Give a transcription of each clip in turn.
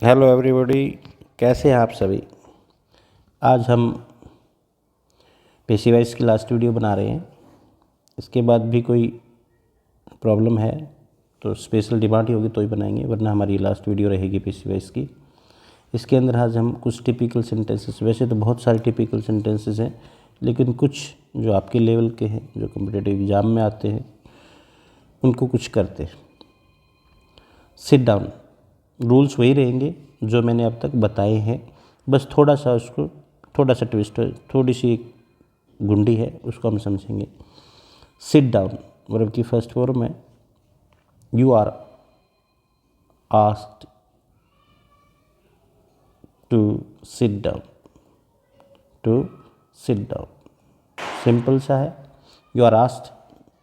Hello everybody, कैसे हैं आप सभी। आज हम पेशी वाइज की लास्ट वीडियो बना रहे हैं। इसके बाद भी कोई प्रॉब्लम है तो स्पेशल डिमांड ही होगी तो ही बनाएंगे, वरना हमारी लास्ट वीडियो रहेगी पेशी वाइज की। इसके अंदर आज हम कुछ टिपिकल सेंटेंसेस, वैसे तो बहुत सारे टिपिकल सेंटेंसेस हैं, लेकिन कुछ जो आपके लेवल के हैं, जो कॉम्पिटिटिव एग्जाम में आते हैं, उनको कुछ करते हैं। सिट डाउन, रूल्स वही रहेंगे जो मैंने अब तक बताए हैं, बस थोड़ा सा उसको थोड़ा सा ट्विस्ट, थोड़ी सी एक गुंडी है, उसको हम समझेंगे। सिट डाउन वर्ब की फर्स्ट फॉर्म है you are asked to sit down, to sit down, simple सा है। यू आर आस्क्ड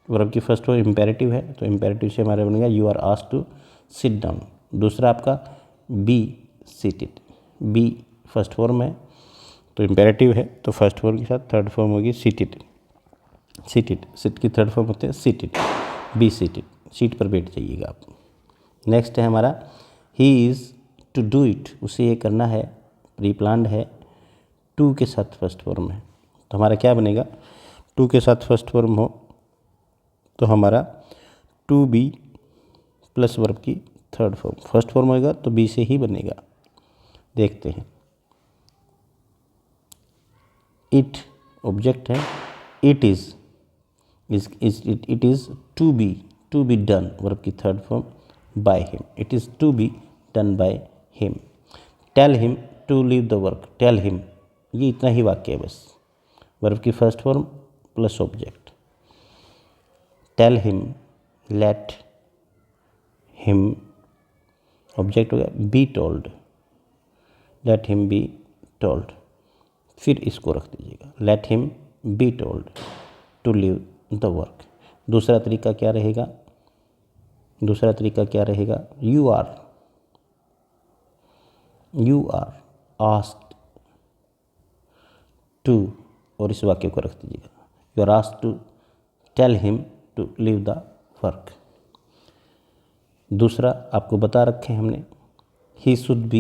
वर्ब की फर्स्ट फॉर्म इम्पेरेटिव है, तो इम्पेरेटिव से हमारा बनेगा you are asked to sit down. दूसरा आपका be seated, be first form है तो इम्पेरेटिव है, तो फर्स्ट फॉर्म के साथ थर्ड फॉर्म होगी सीटेड। सीटेड, सिट की थर्ड फॉर्म होते हैं सीटेड, बी सीटेड, सीट पर बैठ जाइएगा आप। नेक्स्ट है हमारा he is to do it, उसे ये करना है, प्री प्लान्ड है, टू के साथ फर्स्ट फॉर्म है, तो हमारा क्या बनेगा, टू के साथ फर्स्ट फॉर्म हो तो हमारा टू बी प्लस वर्ब की थर्ड फॉर्म, फर्स्ट फॉर्म होगा तो बी से ही बनेगा। देखते हैं। इट ऑब्जेक्ट है, it is it is to be done verb की third form by him, it is to be done by him. Tell him to leave the work, tell him, ये इतना ही वाक्य है बस, वर्ब की first form plus object. Tell him, let him, object हो गया, be told, let him be told, फिर इसको रख दीजिएगा, let him be told to leave the work. दूसरा तरीका क्या रहेगा, दूसरा तरीका क्या रहेगा, यू आर आस्क्ड टू, और इस वाक्य को रख दीजिएगा, you are asked to tell him to leave the work. दूसरा आपको बता रखे हैं हमने, he should be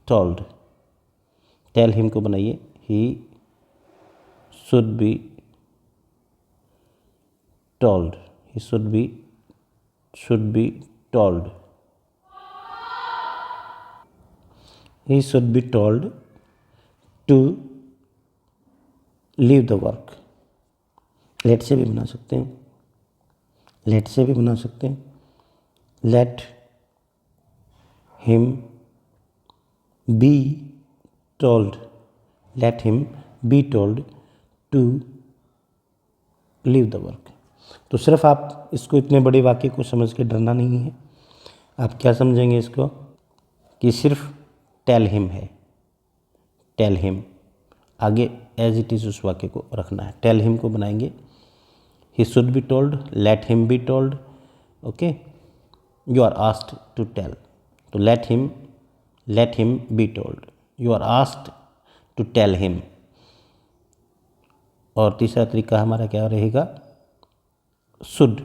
told, tell him को बनाइए, he should be told, he should be told, he should be told to leave the work. Let से भी बना सकते हैं, लेट से भी बना सकते हैं, let him be told, let him be told to leave the work. तो सिर्फ आप इसको इतने बड़े वाक्य को समझ के डरना नहीं है, आप क्या समझेंगे इसको कि सिर्फ टेल हिम है, टेल हिम, आगे एज इट इज़ उस वाक्य को रखना है। टेल हिम को बनाएंगे, he should be told, let him be told, okay, you are asked to tell, तो let him be told, you are asked to tell him. और तीसरा तरीका हमारा क्या रहेगा, should,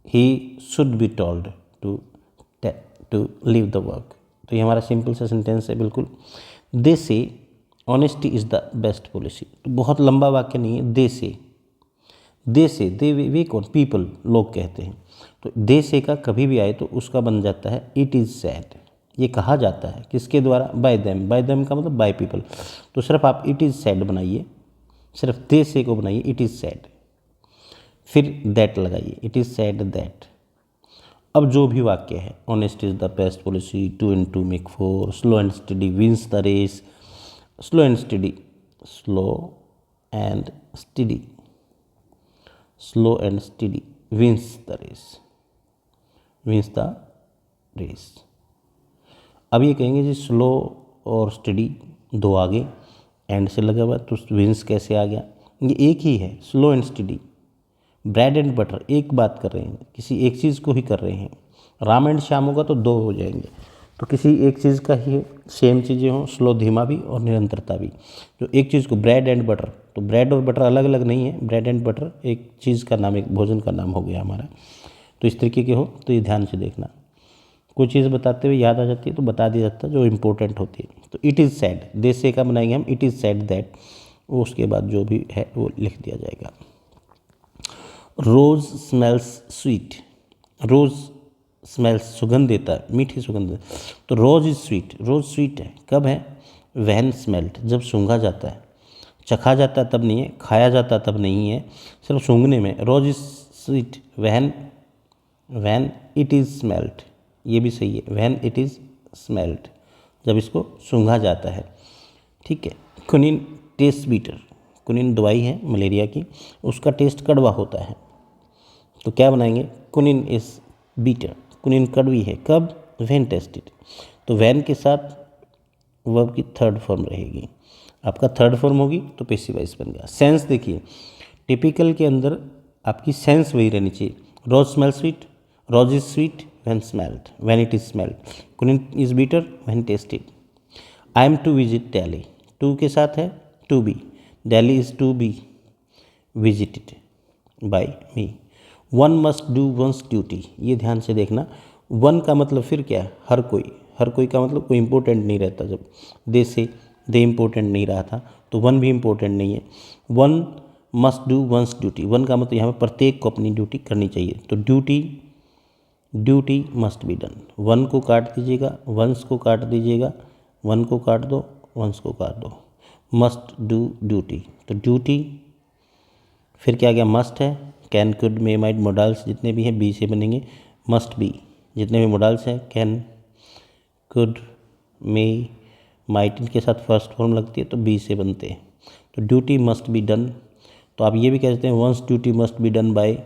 he should be told to leave the work. तो ये हमारा सिंपल सा सेंटेंस है बिल्कुल। दे से honesty is the best policy, तो बहुत लंबा वाक्य नहीं है, दे से दे वे कौन, पीपल, लोग कहते हैं, तो दे से का कभी भी आए तो उसका बन जाता है इट इज़ सैड, ये कहा जाता है किसके द्वारा, बाय देम का मतलब बाय पीपल, तो सिर्फ आप इट इज़ सैड बनाइए, सिर्फ दे से को बनाइए इट इज़ सैड, फिर दैट लगाइए, इट इज़ सैड दैट। अब जो भी वाक्य है, honest is the best policy, 2 and 2 make 4, slow and steady wins the race, slow and steady, slow and steady, slow and steady wins the race, wins the race. अब ये कहेंगे जी slow और study दो आगे एंड से लगा हुआ, तो विंस कैसे आ गया, ये एक ही है, slow and study, bread and butter, एक बात कर रहे हैं, किसी एक चीज़ को ही कर रहे हैं। राम एंड श्याम होगा तो दो हो जाएंगे, तो किसी एक चीज़ का ही सेम चीज़ें हों, स्लो धीमा भी और निरंतरता भी। जो एक चीज़ को ब्रेड एंड बटर, तो ब्रेड और बटर अलग अलग नहीं है, ब्रेड एंड बटर एक चीज़ का नाम, एक भोजन का नाम हो गया हमारा। तो इस तरीके के हो तो ये ध्यान से देखना। कोई चीज़ बताते हुए याद आ जाती है तो बता दिया जाता है जो इम्पोर्टेंट होती है। तो इट इज़ सैड, दे से का बनाएंगे हम इट इज़ सैड दैट, उसके बाद जो भी है वो लिख दिया जाएगा। रोज़ स्मेल्स स्वीट, रोज़ स्मेल्स सुगंध देता है, मीठी सुगंध। तो रोज़ इज स्वीट, रोज़ स्वीट है कब है, वैन स्मेल्ट, जब सूंघा जाता है। चखा जाता है तब नहीं है, खाया जाता तब नहीं है, सिर्फ सूंघने में। Rose is sweet when it is smelt, ये भी सही है, वैन इट इज़ स्मेल्ट, जब इसको सूंघा जाता है। ठीक है। कुनिन टेस्ट बीटर, कुनिन दवाई है मलेरिया की, उसका टेस्ट कड़वा होता है। तो क्या बनाएंगे, कुनिन इज बीटर, कुनिन कड़वी है कब, वैन टेस्टेड। तो वैन के साथ वर्ब की थर्ड फॉर्म रहेगी, आपका थर्ड फॉर्म होगी तो पैसिव वॉइस बन गया। सेंस देखिए, टिपिकल के अंदर आपकी सेंस वही रहनी चाहिए। Rose smell sweet, rose is sweet when smelled, when it is smelled. Quinine is bitter when tasted. I am to visit Delhi, to के साथ है to be, Delhi is to be visited by me. One must do one's duty, ये ध्यान से देखना। One का मतलब फिर क्या है, हर कोई, हर कोई का मतलब कोई इंपॉर्टेंट नहीं रहता। जब दे से दे इंपॉर्टेंट नहीं रहा था तो वन भी इंपॉर्टेंट नहीं है। One must do one's duty, one का मतलब यहाँ पर प्रत्येक को अपनी ड्यूटी करनी चाहिए। तो duty must be done, one को काट दीजिएगा, वंस को काट दीजिएगा, वन को काट दो, वंस को काट दो, मस्ट डू ड्यूटी। तो ड्यूटी फिर क्या गया, मस्ट है, can could may might modals जितने भी हैं बी से बनेंगे। मस्ट बी जितने भी मोडाल्स हैं, कैन कुड मे माइट, इनके साथ फर्स्ट फॉर्म लगती है तो बी से बनते हैं। तो ड्यूटी मस्ट बी डन। तो आप ये भी कह सकते हैं once duty must be done by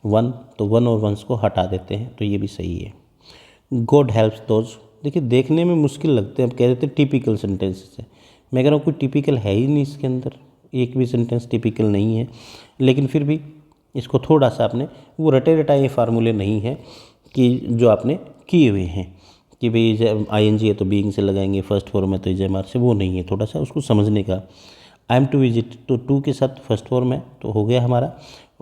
one, तो वन और वंस को हटा देते हैं, तो ये भी सही है। गॉड हेल्प्स दोज, देखिए देखने में मुश्किल लगते हैं, अब कह देते हैं टिपिकल सेंटेंसेस है। मैं कह रहा हूँ कोई टिपिकल है ही नहीं इसके अंदर, एक भी सेंटेंस टिपिकल नहीं है। लेकिन फिर भी इसको थोड़ा सा आपने, वो रटे रटाए फार्मूले नहीं है कि जो आपने किए हुए हैं कि भाई ING है तो बीइंग से लगाएंगे, फर्स्ट फॉर्म है तो इजेमार से, वो नहीं है, थोड़ा सा उसको समझने का। आई एम टू विजिट, तो टू के साथ फर्स्ट फॉर्म है तो हो गया हमारा।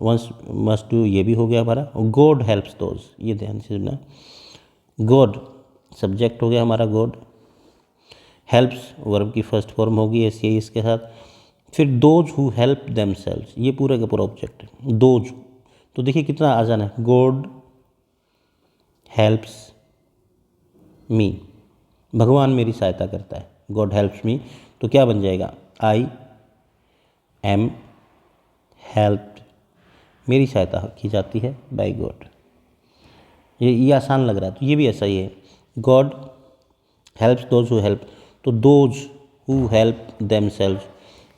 वंस मस्ट डू, ये भी हो गया हमारा। गॉड हेल्प्स दोज, ये ध्यान से सुनना। गॉड सब्जेक्ट हो गया हमारा, गॉड। हेल्प्स वर्ब की फर्स्ट फॉर्म होगी ऐसे इसके साथ। फिर दोज हु हेल्प देमसेल्व्स, ये पूरा का पूरा ऑब्जेक्ट है। दोज, तो देखिए कितना आसान है, गॉड हेल्प्स मी, भगवान मेरी सहायता करता है, गॉड हेल्प्स मी। तो क्या बन जाएगा, आई एम हेल्प्ड, मेरी सहायता की जाती है बाय गॉड। ये आसान लग रहा है, तो ये भी ऐसा ही है। God helps those who help, तो those who help themselves,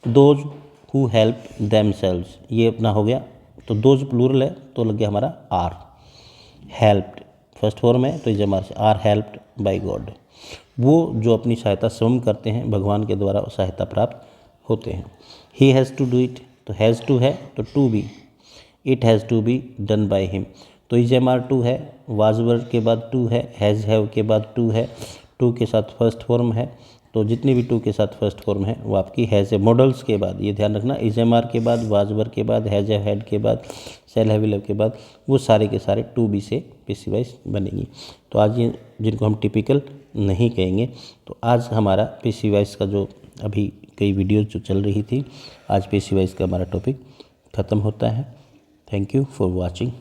those who help themselves, ये अपना हो गया। तो दोज प्लूरल है तो लग गया हमारा आर। हेल्प्ड फर्स्ट फॉर्म है तो इज हमारे से आर हेल्प्ड बाय गॉड, वो जो अपनी सहायता स्वयं करते हैं, भगवान के द्वारा सहायता प्राप्त होते हैं। He has to do it, तो हैज़ टू है तो to be, it has to be done by him. तो इज एम आर टू है, वाज वर के बाद टू है, हैज़ हैव के बाद टू है, टू के साथ फर्स्ट फॉर्म है। तो जितने भी टू के साथ फर्स्ट फॉर्म है वो आपकी हैज़ ए मॉडल्स के बाद, ये ध्यान रखना, इज एम आर के बाद, वाज वर के बाद, हैज़ हैव हैड के बाद, सेल हैव विल हैव के बाद, वो सारे के सारे टू बी से पैसिव वॉइस बनेंगी। तो आज ये जिनको हम टिपिकल नहीं कहेंगे, तो आज हमारा पैसिव वॉइस का जो अभी कई वीडियोज जो चल रही थी, आज पैसिव वॉइस का हमारा टॉपिक ख़त्म होता है। Thank you for watching.